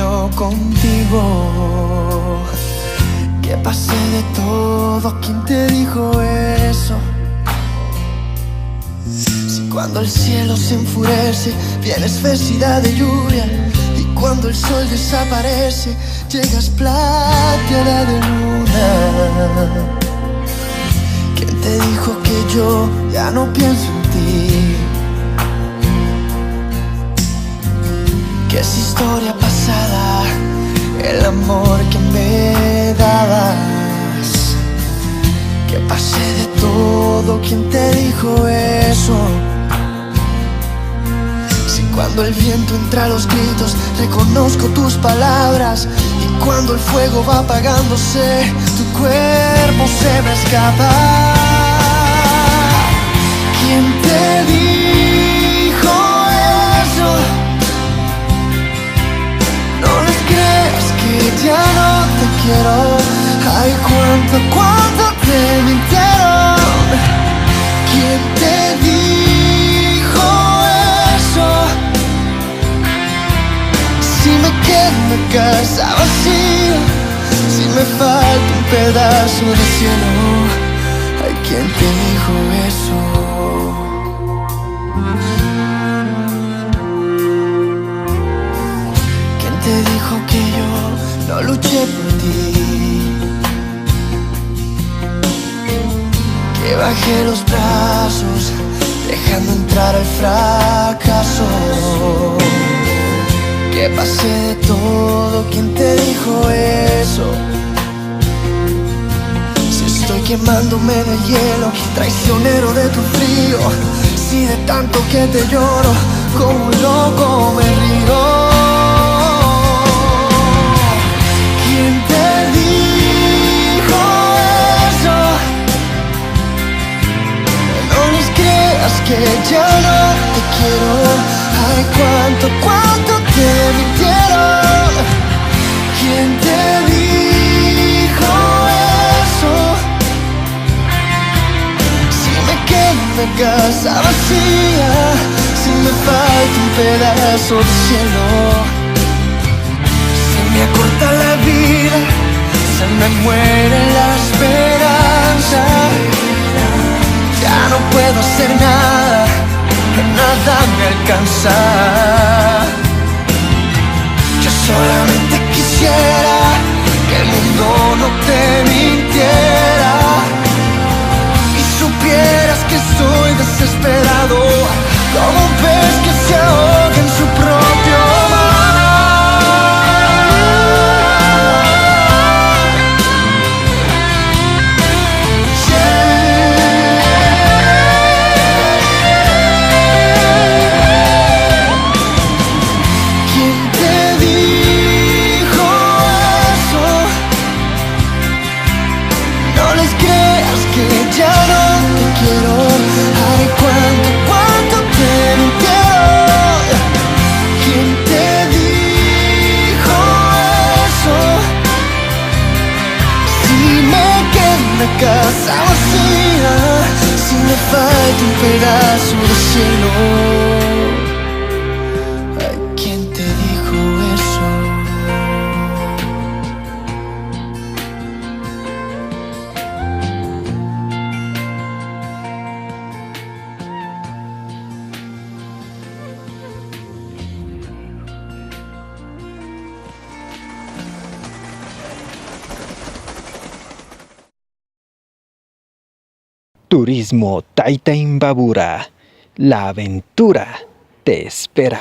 yo contigo. Que pasé de todo, ¿quién te dijo eso? Si cuando el cielo se enfurece, vienes vestida de lluvia, y cuando el sol desaparece, llegas plateada de luna. ¿Quién te dijo que yo ya no pienso en ti? Que es historia pasada el amor que me dabas. Que pasé de todo, ¿quién te dijo eso? Si cuando el viento entra a los gritos, reconozco tus palabras, y cuando el fuego va apagándose, tu cuerpo se me escapa. ¿Quién te dijo eso? No les creas que ya no te quiero. Ay, cuánto te mintieron. ¿Quién te dijo eso? Si me quedo en la casa vacía, si me falta un pedazo de cielo. Ay, ¿quién te dijo eso? ¿Quién te dijo que yo no luché por ti? Que bajé los brazos, dejando entrar el fracaso. Que pasé de todo, ¿quién te dijo eso? Si estoy quemándome de hielo, traicionero de tu frío. Si de tanto que te lloro, como un loco me río. ¿Quién te dijo eso? No les creas que ya no te quiero. Ay, cuánto te mintieron. ¿Quién te dijo eso? Si me quedo en la casa vacía, si me falta un pedazo de cielo. Se me acorta la vida, se me muere la esperanza. Ya no puedo hacer nada, nada me alcanza. Yo solamente quisiera que el mundo no te mintiera, y supieras que estoy desesperado, como un pez que se ahoga en su propio mar. ¿Quién te dijo eso? No les creas que ya no te quiero. Ay, cuánto te mintieron. ¿Quién te dijo eso? Si me quedo en la casa vacía, si me falta un pedazo de cielo. Ay, ¿quién te dijo eso? Turismo Taita Imbabura. La aventura te espera.